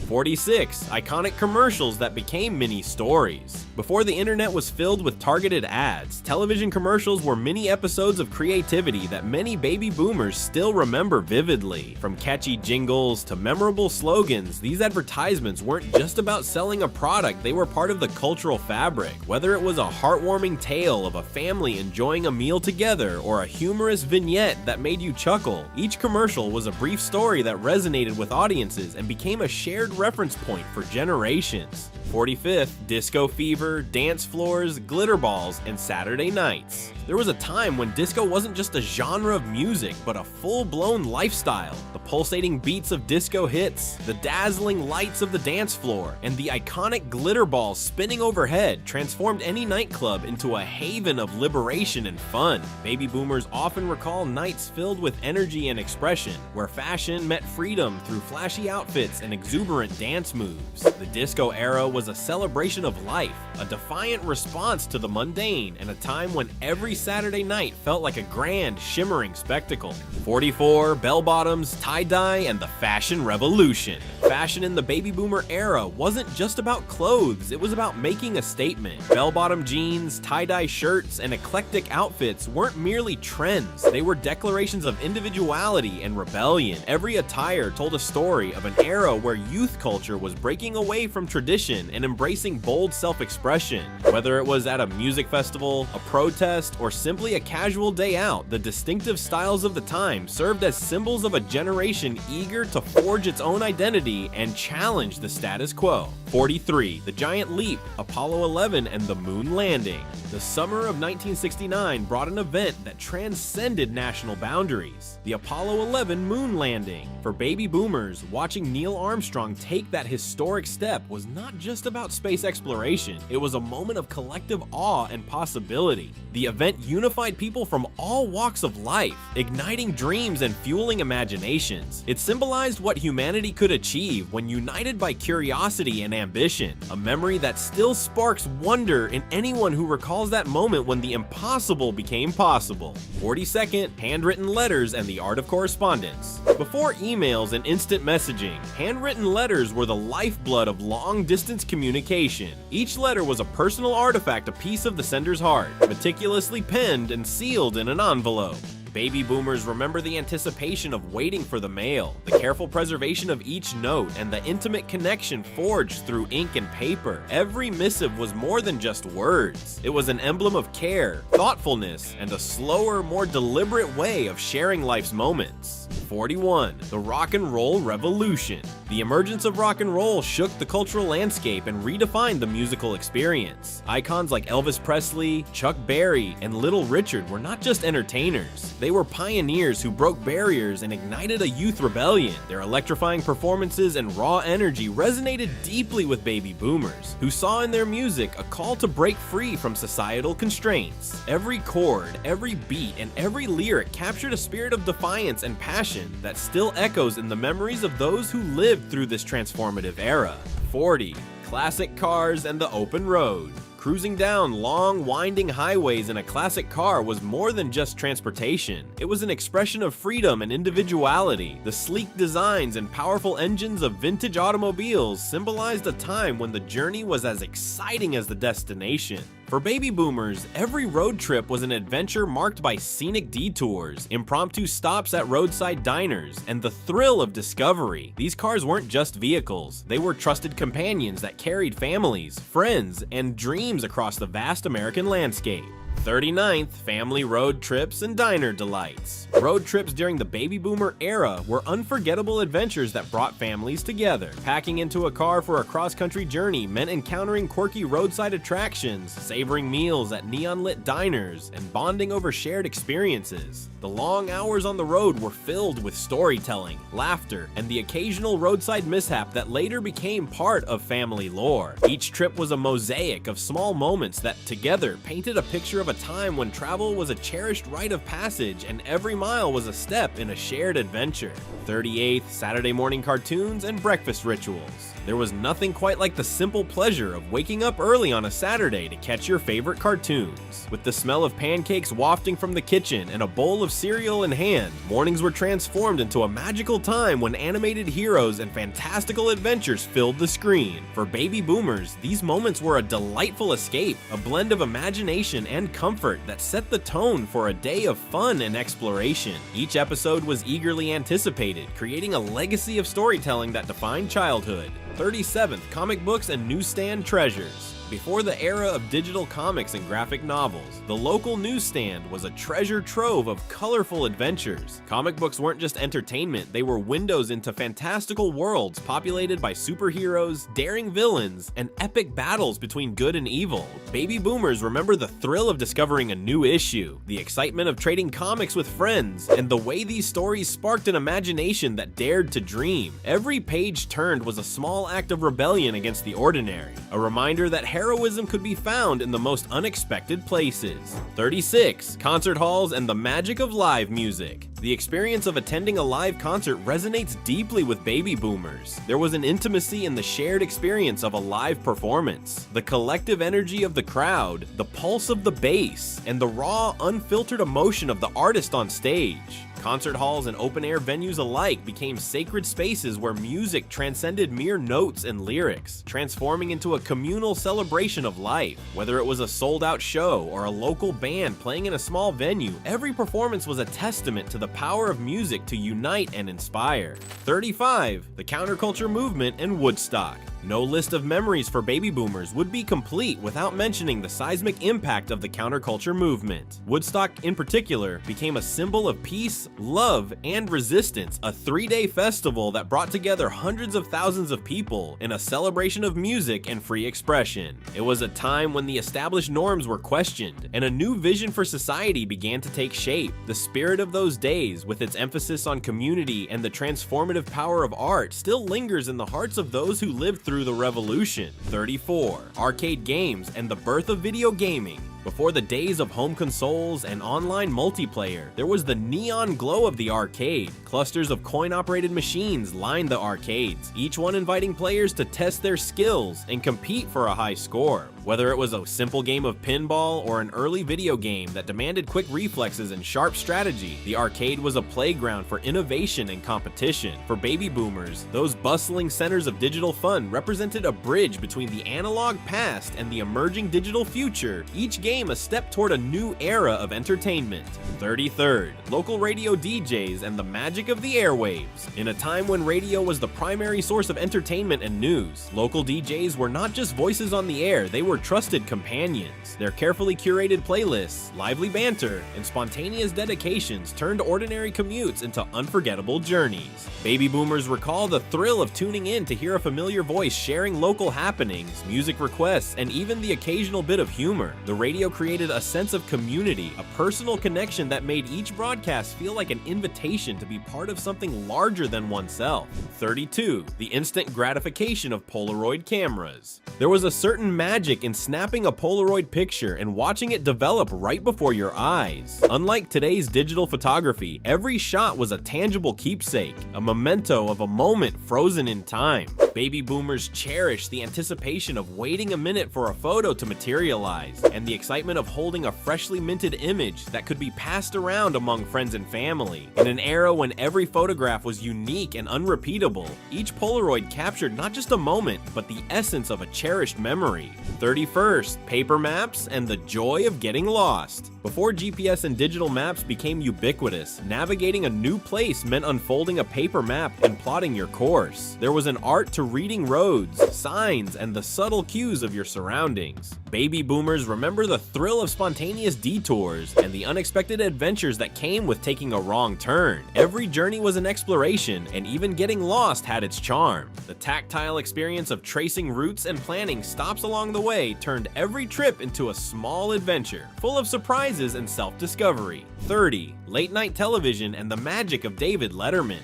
46. Iconic commercials that became mini stories. Before the internet was filled with targeted ads, television commercials were mini episodes of creativity that many baby boomers still remember vividly. From catchy jingles to memorable slogans, these advertisements weren't just about selling a product, they were part of the cultural fabric. Whether it was a heartwarming tale of a family enjoying a meal together or a humorous vignette that made you chuckle, each commercial was a brief story that resonated with audiences and became a shared reference point for generations. 45th, disco fever, dance floors, glitter balls, and Saturday nights. There was a time when disco wasn't just a genre of music, but a full-blown lifestyle. The pulsating beats of disco hits, the dazzling lights of the dance floor, and the iconic glitter balls spinning overhead transformed any nightclub into a haven of liberation and fun. Baby boomers often recall nights filled with energy and expression, where fashion met freedom through flashy outfits and exuberant dance moves. The disco era was a celebration of life, a defiant response to the mundane, and a time when every Saturday night felt like a grand, shimmering spectacle. 44, bell-bottoms, tie-dye, and the fashion revolution. Fashion in the baby boomer era wasn't just about clothes, it was about making a statement. Bell-bottom jeans, tie-dye shirts, and eclectic outfits weren't merely trends, they were declarations of individuality and rebellion. Every attire told a story of an era where youth culture was breaking away from tradition and embracing bold self-expression. Whether it was at a music festival, a protest, or simply a casual day out, the distinctive styles of the time served as symbols of a generation eager to forge its own identity and challenge the status quo. 43. The Giant Leap, Apollo 11, and the Moon Landing. The summer of 1969 brought an event that transcended national boundaries, the Apollo 11 moon landing. For baby boomers, watching Neil Armstrong take that historic step was not just about space exploration, it was a moment of collective awe and possibility. The event unified people from all walks of life, igniting dreams and fueling imaginations. It symbolized what humanity could achieve when united by curiosity and ambition, a memory that still sparks wonder in anyone who recalls that moment when the impossible became possible. 42nd, handwritten letters and the art of correspondence. Before emails and instant messaging, handwritten letters were the lifeblood of long-distance communication. Each letter was a personal artifact, a piece of the sender's heart, meticulously penned and sealed in an envelope. Baby boomers remember the anticipation of waiting for the mail, the careful preservation of each note, and the intimate connection forged through ink and paper. Every missive was more than just words. It was an emblem of care, thoughtfulness, and a slower, more deliberate way of sharing life's moments. 41. The Rock and Roll Revolution. The emergence of rock and roll shook the cultural landscape and redefined the musical experience. Icons like Elvis Presley, Chuck Berry, and Little Richard were not just entertainers. They were pioneers who broke barriers and ignited a youth rebellion. Their electrifying performances and raw energy resonated deeply with baby boomers, who saw in their music a call to break free from societal constraints. Every chord, every beat, and every lyric captured a spirit of defiance and passion that still echoes in the memories of those who lived through this transformative era. 40. Classic cars and the open road. Cruising down long, winding highways in a classic car was more than just transportation. It was an expression of freedom and individuality. The sleek designs and powerful engines of vintage automobiles symbolized a time when the journey was as exciting as the destination. For baby boomers, every road trip was an adventure marked by scenic detours, impromptu stops at roadside diners, and the thrill of discovery. These cars weren't just vehicles, they were trusted companions that carried families, friends, and dreams across the vast American landscape. 39th, family road trips and diner delights. Road trips during the baby boomer era were unforgettable adventures that brought families together. Packing into a car for a cross-country journey meant encountering quirky roadside attractions, savoring meals at neon-lit diners, and bonding over shared experiences. The long hours on the road were filled with storytelling, laughter, and the occasional roadside mishap that later became part of family lore. Each trip was a mosaic of small moments that together painted a picture of a time when travel was a cherished rite of passage and every mile was a step in a shared adventure. 38th, Saturday morning cartoons and breakfast rituals. There was nothing quite like the simple pleasure of waking up early on a Saturday to catch your favorite cartoons. With the smell of pancakes wafting from the kitchen and a bowl of cereal in hand, mornings were transformed into a magical time when animated heroes and fantastical adventures filled the screen. For baby boomers, these moments were a delightful escape, a blend of imagination and comfort that set the tone for a day of fun and exploration. Each episode was eagerly anticipated, creating a legacy of storytelling that defined childhood. 37th, comic books and newsstand treasures. Before the era of digital comics and graphic novels, the local newsstand was a treasure trove of colorful adventures. Comic books weren't just entertainment, they were windows into fantastical worlds populated by superheroes, daring villains, and epic battles between good and evil. Baby boomers remember the thrill of discovering a new issue, the excitement of trading comics with friends, and the way these stories sparked an imagination that dared to dream. Every page turned was a small act of rebellion against the ordinary, a reminder that heroism could be found in the most unexpected places. 36. Concert halls and the magic of live music. The experience of attending a live concert resonates deeply with baby boomers. There was an intimacy in the shared experience of a live performance. The collective energy of the crowd, the pulse of the bass, and the raw, unfiltered emotion of the artist on stage. Concert halls and open-air venues alike became sacred spaces where music transcended mere notes and lyrics, transforming into a communal celebration of life. Whether it was a sold-out show or a local band playing in a small venue, every performance was a testament to the power of music to unite and inspire. 35. The counterculture movement and Woodstock. No list of memories for baby boomers would be complete without mentioning the seismic impact of the counterculture movement. Woodstock, in particular, became a symbol of peace, love, and resistance, a 3-day festival that brought together hundreds of thousands of people in a celebration of music and free expression. It was a time when the established norms were questioned, and a new vision for society began to take shape. The spirit of those days, with its emphasis on community and the transformative power of art, still lingers in the hearts of those who lived through the revolution. 34. Arcade games and the birth of video gaming. Before the days of home consoles and online multiplayer, there was the neon glow of the arcade. Clusters of coin-operated machines lined the arcades, each one inviting players to test their skills and compete for a high score. Whether it was a simple game of pinball or an early video game that demanded quick reflexes and sharp strategy, the arcade was a playground for innovation and competition. For baby boomers, those bustling centers of digital fun represented a bridge between the analog past and the emerging digital future, each game a step toward a new era of entertainment. 33rd. Local radio DJs and the magic of the airwaves. In a time when radio was the primary source of entertainment and news, local DJs were not just voices on the air, they were trusted companions. Their carefully curated playlists, lively banter, and spontaneous dedications turned ordinary commutes into unforgettable journeys. Baby boomers recall the thrill of tuning in to hear a familiar voice sharing local happenings, music requests, and even the occasional bit of humor. The radio created a sense of community, a personal connection that made each broadcast feel like an invitation to be part of something larger than oneself. 32. The instant gratification of Polaroid cameras. There was a certain magic in snapping a Polaroid picture and watching it develop right before your eyes. Unlike today's digital photography, every shot was a tangible keepsake, a memento of a moment frozen in time. Baby boomers cherished the anticipation of waiting a minute for a photo to materialize, and the excitement of holding a freshly minted image that could be passed around among friends and family. In an era when every photograph was unique and unrepeatable, each Polaroid captured not just a moment, but the essence of a cherished memory. 31st, paper maps and the joy of getting lost. Before GPS and digital maps became ubiquitous, navigating a new place meant unfolding a paper map and plotting your course. There was an art to reading roads, signs, and the subtle cues of your surroundings. Baby boomers remember the thrill of spontaneous detours and the unexpected adventures that came with taking a wrong turn. Every journey was an exploration, and even getting lost had its charm. The tactile experience of tracing routes and planning stops along the way turned every trip into a small adventure, full of surprises and self-discovery. 30. Late-night television and the magic of David Letterman.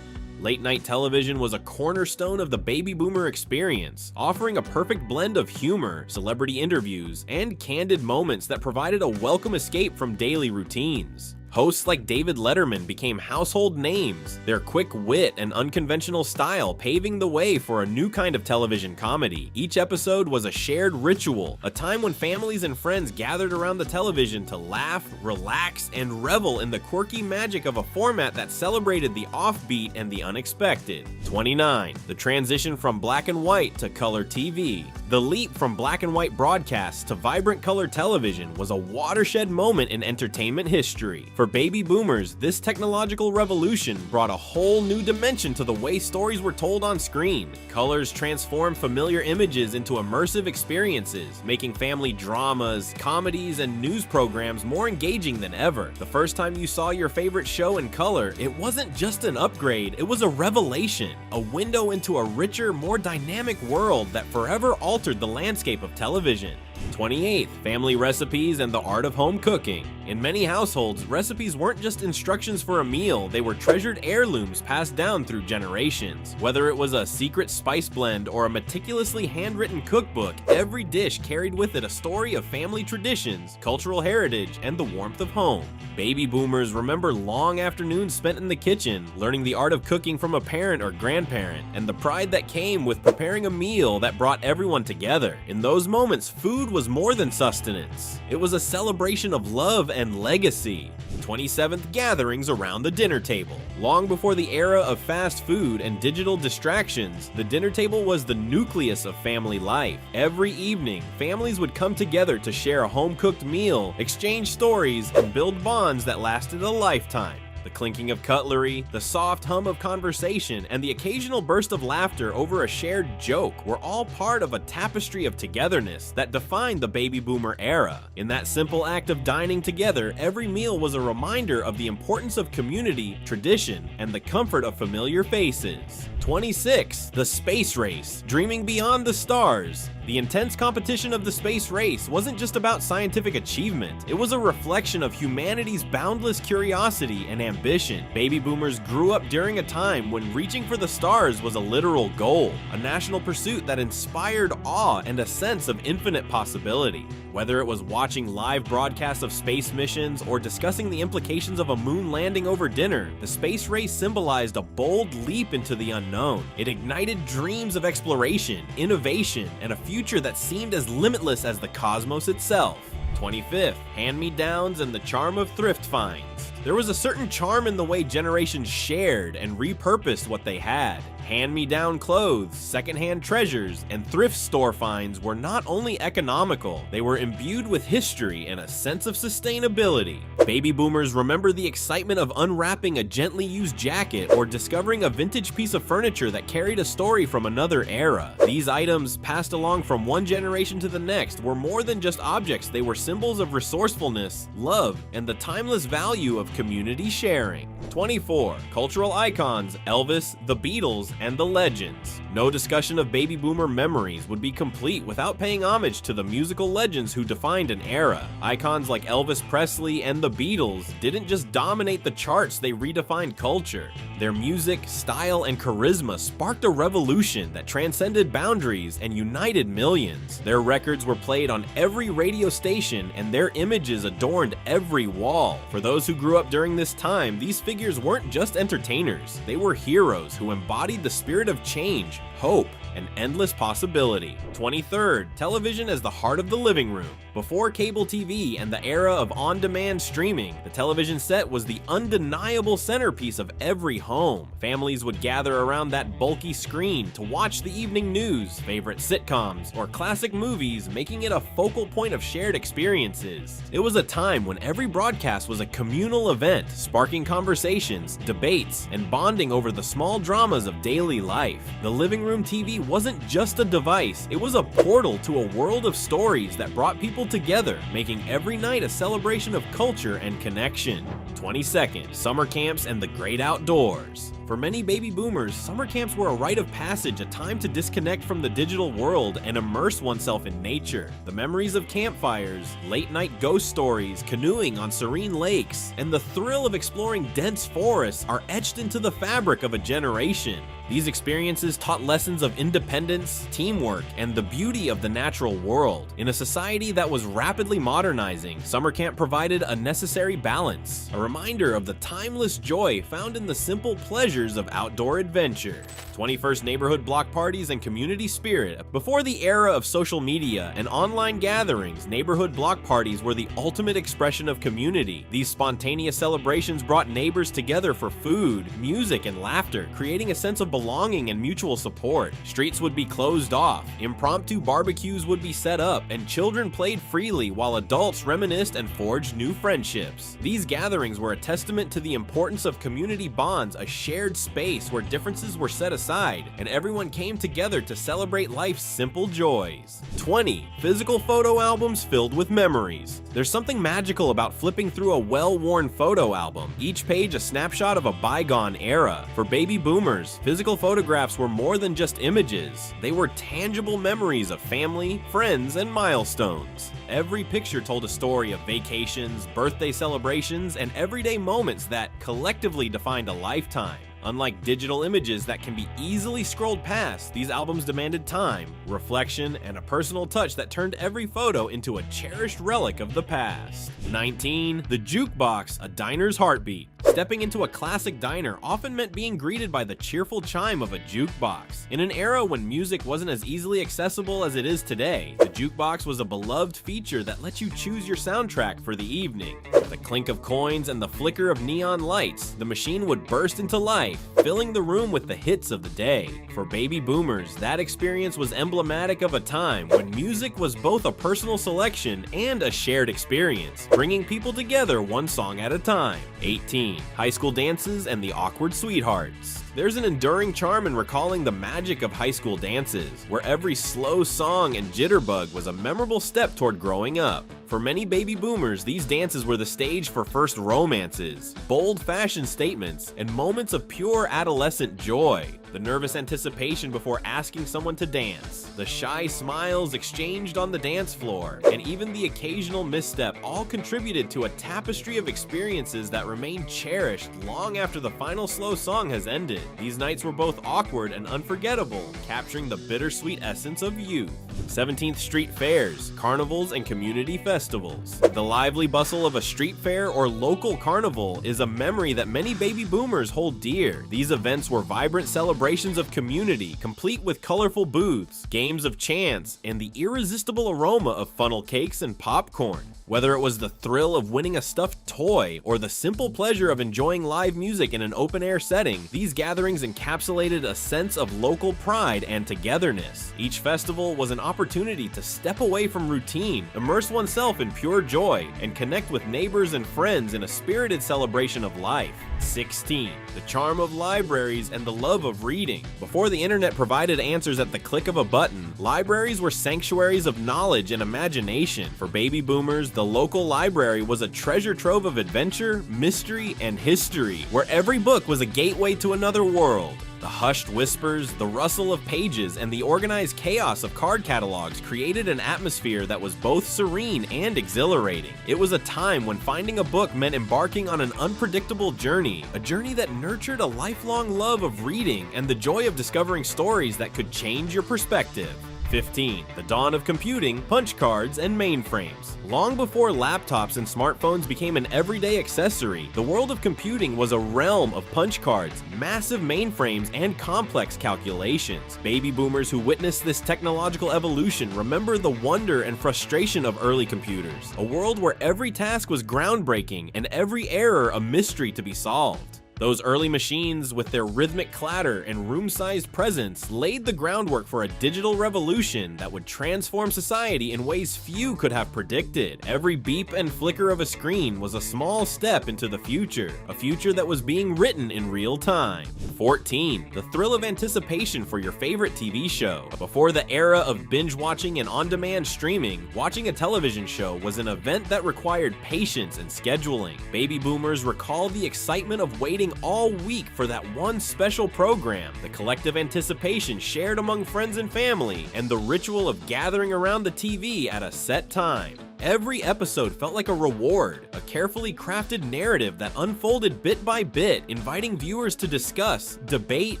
Late-night television was a cornerstone of the baby boomer experience, offering a perfect blend of humor, celebrity interviews, and candid moments that provided a welcome escape from daily routines. Hosts like David Letterman became household names, their quick wit and unconventional style paving the way for a new kind of television comedy. Each episode was a shared ritual, a time when families and friends gathered around the television to laugh, relax, and revel in the quirky magic of a format that celebrated the offbeat and the unexpected. 29. The transition from black and white to color TV. The leap from black and white broadcasts to vibrant color television was a watershed moment in entertainment history. For baby boomers, this technological revolution brought a whole new dimension to the way stories were told on screen. Colors transformed familiar images into immersive experiences, making family dramas, comedies, and news programs more engaging than ever. The first time you saw your favorite show in color, it wasn't just an upgrade, it was a revelation, a window into a richer, more dynamic world that forever altered the landscape of television. 28. Family recipes and the art of home cooking. In many households, recipes weren't just instructions for a meal, they were treasured heirlooms passed down through generations. Whether it was a secret spice blend or a meticulously handwritten cookbook, every dish carried with it a story of family traditions, cultural heritage, and the warmth of home. Baby boomers remember long afternoons spent in the kitchen, learning the art of cooking from a parent or grandparent, and the pride that came with preparing a meal that brought everyone together. In those moments, food was more than sustenance. It was a celebration of love and legacy. 27th gatherings around the dinner table. Long before the era of fast food and digital distractions, the dinner table was the nucleus of family life. Every evening, families would come together to share a home-cooked meal, exchange stories, and build bonds that lasted a lifetime. The clinking of cutlery, the soft hum of conversation, and the occasional burst of laughter over a shared joke were all part of a tapestry of togetherness that defined the baby boomer era. In that simple act of dining together, every meal was a reminder of the importance of community, tradition, and the comfort of familiar faces. 26. The space race, dreaming beyond the stars. The intense competition of the space race wasn't just about scientific achievement, it was a reflection of humanity's boundless curiosity and ambition. Baby boomers grew up during a time when reaching for the stars was a literal goal, a national pursuit that inspired awe and a sense of infinite possibility. Whether it was watching live broadcasts of space missions or discussing the implications of a moon landing over dinner, the space race symbolized a bold leap into the unknown. It ignited dreams of exploration, innovation, and a future that seemed as limitless as the cosmos itself. 25th, hand-me-downs and the charm of thrift finds. There was a certain charm in the way generations shared and repurposed what they had. Hand-me-down clothes, secondhand treasures, and thrift store finds were not only economical, they were imbued with history and a sense of sustainability. Baby boomers remember the excitement of unwrapping a gently used jacket or discovering a vintage piece of furniture that carried a story from another era. These items, passed along from one generation to the next, were more than just objects, they were symbols of resourcefulness, love, and the timeless value of community sharing. 24. Cultural icons, Elvis, the Beatles, and the legends. No discussion of baby boomer memories would be complete without paying homage to the musical legends who defined an era. Icons like Elvis Presley and the Beatles didn't just dominate the charts, they redefined culture. Their music, style, and charisma sparked a revolution that transcended boundaries and united millions. Their records were played on every radio station and their images adorned every wall. For those who grew up during this time, these figures weren't just entertainers, they were heroes who embodied the spirit of change, hope, and endless possibility. 23rd, television as the heart of the living room. Before cable TV and the era of on-demand streaming, the television set was the undeniable centerpiece of every home. Families would gather around that bulky screen to watch the evening news, favorite sitcoms, or classic movies, making it a focal point of shared experiences. It was a time when every broadcast was a communal event, sparking conversations, debates, and bonding over the small dramas of daily life. The living room TV wasn't just a device, it was a portal to a world of stories that brought people together, making every night a celebration of culture and connection. 22nd, summer camps and the great outdoors. For many baby boomers, summer camps were a rite of passage, a time to disconnect from the digital world and immerse oneself in nature. The memories of campfires, late-night ghost stories, canoeing on serene lakes, and the thrill of exploring dense forests are etched into the fabric of a generation. These experiences taught lessons of independence, teamwork, and the beauty of the natural world. In a society that was rapidly modernizing, summer camp provided a necessary balance, a reminder of the timeless joy found in the simple pleasures of outdoor adventure. 21st neighborhood block parties and community spirit. Before the era of social media and online gatherings, neighborhood block parties were the ultimate expression of community. These spontaneous celebrations brought neighbors together for food, music, and laughter, creating a sense of belonging and mutual support. Streets would be closed off, impromptu barbecues would be set up, and children played freely while adults reminisced and forged new friendships. These gatherings were a testament to the importance of community bonds, a shared space where differences were set aside, and everyone came together to celebrate life's simple joys. 20. Physical photo albums filled with memories. There's something magical about flipping through a well-worn photo album, each page a snapshot of a bygone era. For baby boomers, physical photographs were more than just images. They were tangible memories of family, friends, and milestones. Every picture told a story of vacations, birthday celebrations, and everyday moments that collectively defined a lifetime. Unlike digital images that can be easily scrolled past, these albums demanded time, reflection, and a personal touch that turned every photo into a cherished relic of the past. 19. The jukebox, a diner's heartbeat. Stepping into a classic diner often meant being greeted by the cheerful chime of a jukebox. In an era when music wasn't as easily accessible as it is today, the jukebox was a beloved feature that let you choose your soundtrack for the evening. The clink of coins and the flicker of neon lights, the machine would burst into life, filling the room with the hits of the day. For baby boomers, that experience was emblematic of a time when music was both a personal selection and a shared experience, bringing people together one song at a time. 18. High school dances and the awkward sweethearts. There's an enduring charm in recalling the magic of high school dances, where every slow song and jitterbug was a memorable step toward growing up. For many baby boomers, these dances were the stage for first romances, bold fashion statements, and moments of pure adolescent joy. The nervous anticipation before asking someone to dance, the shy smiles exchanged on the dance floor, and even the occasional misstep all contributed to a tapestry of experiences that remain cherished long after the final slow song has ended. These nights were both awkward and unforgettable, capturing the bittersweet essence of youth. 17th Street fairs, carnivals, and community festivals. The lively bustle of a street fair or local carnival is a memory that many baby boomers hold dear. These events were vibrant celebrations of community, complete with colorful booths, games of chance, and the irresistible aroma of funnel cakes and popcorn. Whether it was the thrill of winning a stuffed toy or the simple pleasure of enjoying live music in an open-air setting, these gatherings encapsulated a sense of local pride and togetherness. Each festival was an opportunity to step away from routine, immerse oneself in pure joy, and connect with neighbors and friends in a spirited celebration of life. 16. The charm of libraries and the love of reading. Before the internet provided answers at the click of a button, libraries were sanctuaries of knowledge and imagination. For baby boomers, the local library was a treasure trove of adventure, mystery, and history, where every book was a gateway to another world. The hushed whispers, the rustle of pages, and the organized chaos of card catalogs created an atmosphere that was both serene and exhilarating. It was a time when finding a book meant embarking on an unpredictable journey, a journey that nurtured a lifelong love of reading and the joy of discovering stories that could change your perspective. 15. The dawn of computing, punch cards, and mainframes. Long before laptops and smartphones became an everyday accessory, the world of computing was a realm of punch cards, massive mainframes, and complex calculations. Baby boomers who witnessed this technological evolution remember the wonder and frustration of early computers, a world where every task was groundbreaking and every error a mystery to be solved. Those early machines, with their rhythmic clatter and room-sized presence, laid the groundwork for a digital revolution that would transform society in ways few could have predicted. Every beep and flicker of a screen was a small step into the future, a future that was being written in real time. 14. The thrill of anticipation for your favorite TV show. Before the era of binge-watching and on-demand streaming, watching a television show was an event that required patience and scheduling. Baby boomers recall the excitement of waiting all week for that one special program, the collective anticipation shared among friends and family, and the ritual of gathering around the TV at a set time. Every episode felt like a reward, a carefully crafted narrative that unfolded bit by bit, inviting viewers to discuss, debate,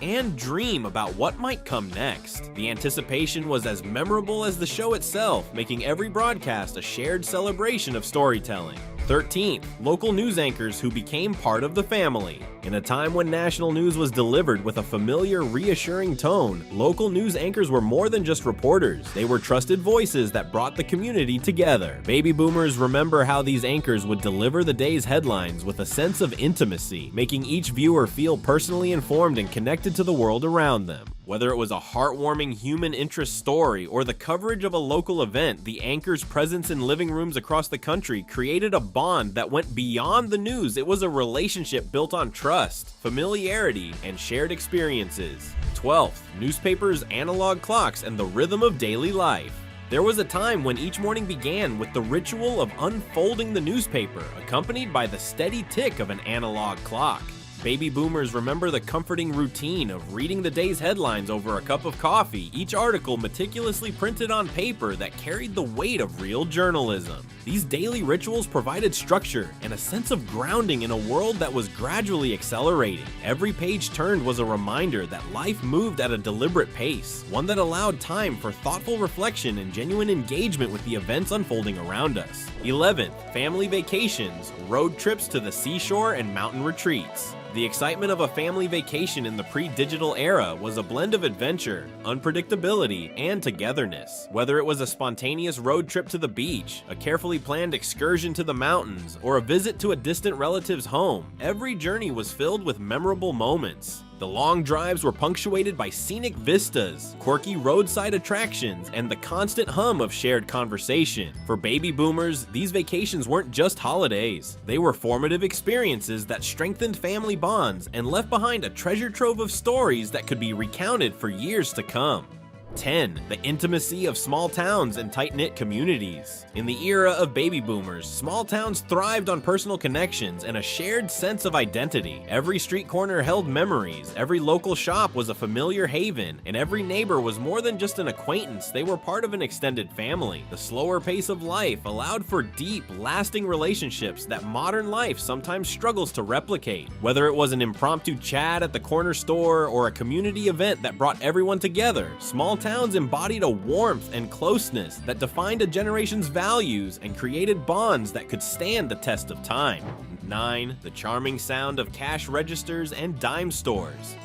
and dream about what might come next. The anticipation was as memorable as the show itself, making every broadcast a shared celebration of storytelling. 13. Local news anchors who became part of the family. In a time when national news was delivered with a familiar, reassuring tone, local news anchors were more than just reporters. They were trusted voices that brought the community together. Baby boomers remember how these anchors would deliver the day's headlines with a sense of intimacy, making each viewer feel personally informed and connected to the world around them. Whether it was a heartwarming human interest story or the coverage of a local event, the anchor's presence in living rooms across the country created a bond that went beyond the news. It was a relationship built on trust, familiarity, and shared experiences. 12th, newspapers, analog clocks, and the rhythm of daily life. There was a time when each morning began with the ritual of unfolding the newspaper, accompanied by the steady tick of an analog clock. Baby boomers remember the comforting routine of reading the day's headlines over a cup of coffee, each article meticulously printed on paper that carried the weight of real journalism. These daily rituals provided structure and a sense of grounding in a world that was gradually accelerating. Every page turned was a reminder that life moved at a deliberate pace, one that allowed time for thoughtful reflection and genuine engagement with the events unfolding around us. 11th, family vacations, road trips to the seashore, and mountain retreats. The excitement of a family vacation in the pre-digital era was a blend of adventure, unpredictability, and togetherness. Whether it was a spontaneous road trip to the beach, a carefully planned excursion to the mountains, or a visit to a distant relative's home, every journey was filled with memorable moments. The long drives were punctuated by scenic vistas, quirky roadside attractions, and the constant hum of shared conversation. For baby boomers, these vacations weren't just holidays. They were formative experiences that strengthened family bonds and left behind a treasure trove of stories that could be recounted for years to come. 10. The intimacy of small towns and tight-knit communities. In the era of baby boomers, small towns thrived on personal connections and a shared sense of identity. Every street corner held memories, every local shop was a familiar haven, and every neighbor was more than just an acquaintance. They were part of an extended family. The slower pace of life allowed for deep, lasting relationships that modern life sometimes struggles to replicate. Whether it was an impromptu chat at the corner store or a community event that brought everyone together, small towns embodied a warmth and closeness that defined a generation's values and created bonds that could stand the test of time. 9. The charming sound of cash registers and dime stores.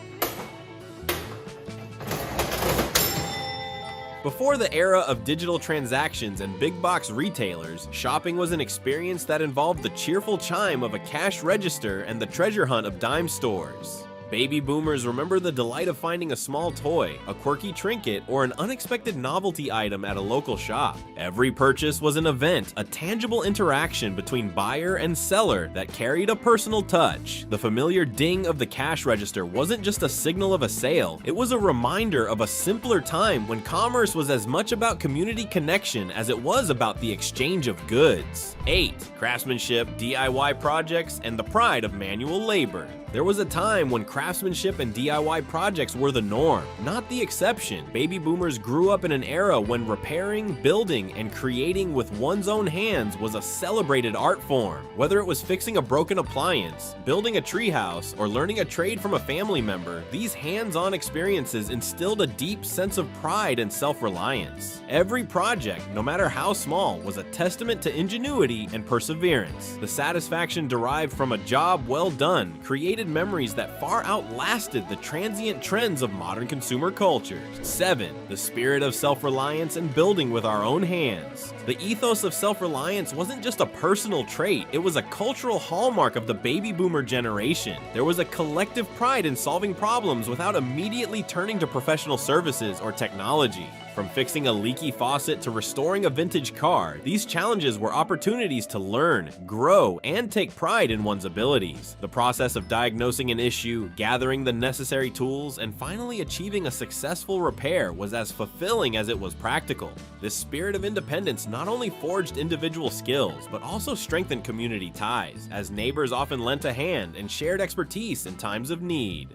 Before the era of digital transactions and big box retailers, shopping was an experience that involved the cheerful chime of a cash register and the treasure hunt of dime stores. Baby boomers remember the delight of finding a small toy, a quirky trinket, or an unexpected novelty item at a local shop. Every purchase was an event, a tangible interaction between buyer and seller that carried a personal touch. The familiar ding of the cash register wasn't just a signal of a sale, it was a reminder of a simpler time when commerce was as much about community connection as it was about the exchange of goods. 8. Craftsmanship, DIY projects, and the pride of manual labor. There was a time when craftsmanship and DIY projects were the norm, not the exception. Baby boomers grew up in an era when repairing, building, and creating with one's own hands was a celebrated art form. Whether it was fixing a broken appliance, building a treehouse, or learning a trade from a family member, these hands-on experiences instilled a deep sense of pride and self-reliance. Every project, no matter how small, was a testament to ingenuity and perseverance. The satisfaction derived from a job well done created memories that far outlasted the transient trends of modern consumer cultures. 7. The spirit of self-reliance and building with our own hands. The ethos of self-reliance wasn't just a personal trait, it was a cultural hallmark of the baby boomer generation. There was a collective pride in solving problems without immediately turning to professional services or technology. From fixing a leaky faucet to restoring a vintage car, these challenges were opportunities to learn, grow, and take pride in one's abilities. The process of diagnosing an issue, gathering the necessary tools, and finally achieving a successful repair was as fulfilling as it was practical. This spirit of independence not only forged individual skills, but also strengthened community ties, as neighbors often lent a hand and shared expertise in times of need.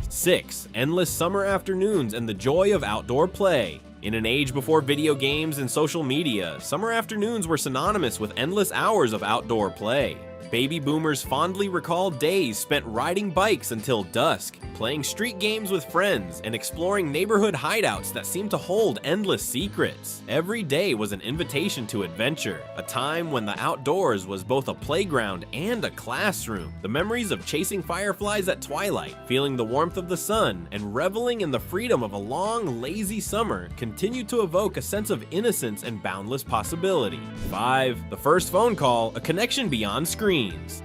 6. Endless summer afternoons and the joy of outdoor play. In an age before video games and social media, summer afternoons were synonymous with endless hours of outdoor play. Baby boomers fondly recall days spent riding bikes until dusk, playing street games with friends, and exploring neighborhood hideouts that seemed to hold endless secrets. Every day was an invitation to adventure, a time when the outdoors was both a playground and a classroom. The memories of chasing fireflies at twilight, feeling the warmth of the sun, and reveling in the freedom of a long, lazy summer continue to evoke a sense of innocence and boundless possibility. 5. The first phone call, a connection beyond screens.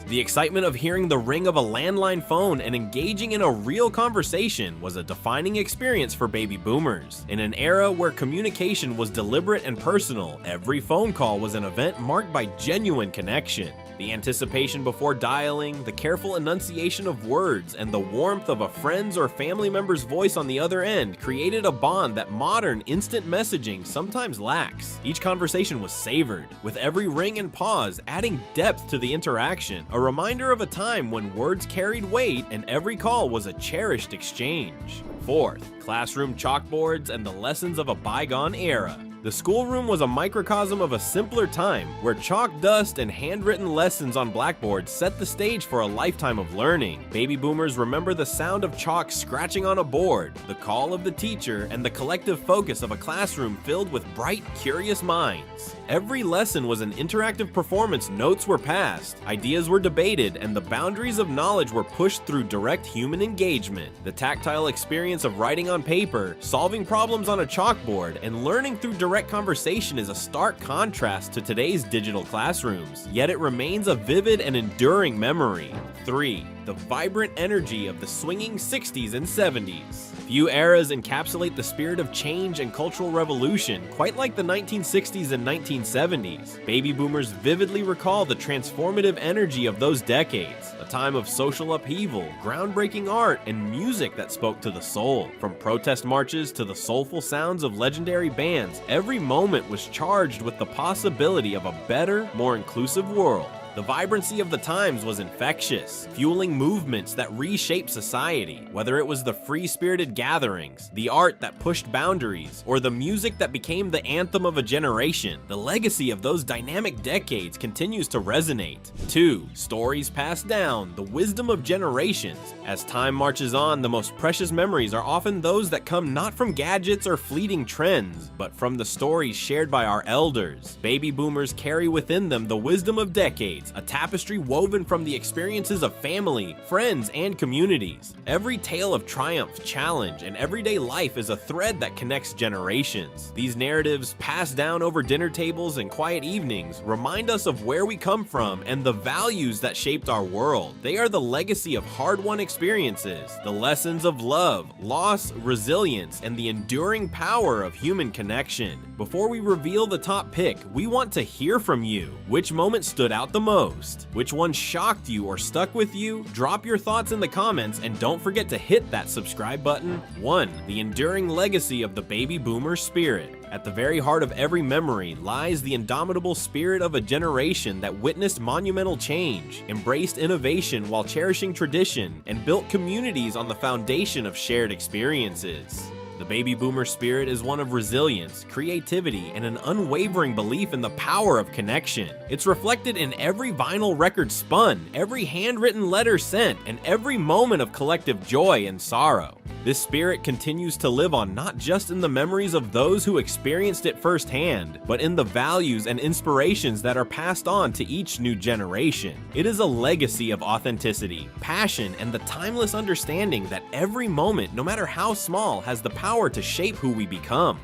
The excitement of hearing the ring of a landline phone and engaging in a real conversation was a defining experience for baby boomers. In an era where communication was deliberate and personal, every phone call was an event marked by genuine connection. The anticipation before dialing, the careful enunciation of words, and the warmth of a friend's or family member's voice on the other end created a bond that modern instant messaging sometimes lacks. Each conversation was savored, with every ring and pause adding depth to the interaction, a reminder of a time when words carried weight and every call was a cherished exchange. 4th, classroom chalkboards and the lessons of a bygone era. The schoolroom was a microcosm of a simpler time, where chalk dust and handwritten lessons on blackboards set the stage for a lifetime of learning. Baby boomers remember the sound of chalk scratching on a board, the call of the teacher, and the collective focus of a classroom filled with bright, curious minds. Every lesson was an interactive performance. Notes were passed, ideas were debated, and the boundaries of knowledge were pushed through direct human engagement. The tactile experience of writing on paper, solving problems on a chalkboard, and learning through direct conversation is a stark contrast to today's digital classrooms, yet it remains a vivid and enduring memory. 3. The vibrant energy of the swinging 60s and 70s. Few eras encapsulate the spirit of change and cultural revolution quite like the 1960s and 1970s. Baby boomers vividly recall the transformative energy of those decades, a time of social upheaval, groundbreaking art, and music that spoke to the soul. From protest marches to the soulful sounds of legendary bands, every moment was charged with the possibility of a better, more inclusive world. The vibrancy of the times was infectious, fueling movements that reshaped society. Whether it was the free-spirited gatherings, the art that pushed boundaries, or the music that became the anthem of a generation, the legacy of those dynamic decades continues to resonate. 2. Stories passed down, the wisdom of generations. As time marches on, the most precious memories are often those that come not from gadgets or fleeting trends, but from the stories shared by our elders. Baby boomers carry within them the wisdom of decades, a tapestry woven from the experiences of family, friends, and communities. Every tale of triumph, challenge, and everyday life is a thread that connects generations. These narratives, passed down over dinner tables and quiet evenings, remind us of where we come from and the values that shaped our world. They are the legacy of hard-won experiences, the lessons of love, loss, resilience, and the enduring power of human connection. Before we reveal the top pick, we want to hear from you. Which moment stood out the most? most? Which one shocked you or stuck with you? Drop your thoughts in the comments and don't forget to hit that subscribe button. 1. The enduring legacy of the baby boomer spirit. At the very heart of every memory lies the indomitable spirit of a generation that witnessed monumental change, embraced innovation while cherishing tradition, and built communities on the foundation of shared experiences. The baby boomer spirit is one of resilience, creativity, and an unwavering belief in the power of connection. It's reflected in every vinyl record spun, every handwritten letter sent, and every moment of collective joy and sorrow. This spirit continues to live on not just in the memories of those who experienced it firsthand, but in the values and inspirations that are passed on to each new generation. It is a legacy of authenticity, passion, and the timeless understanding that every moment, no matter how small, has the power to shape who we become.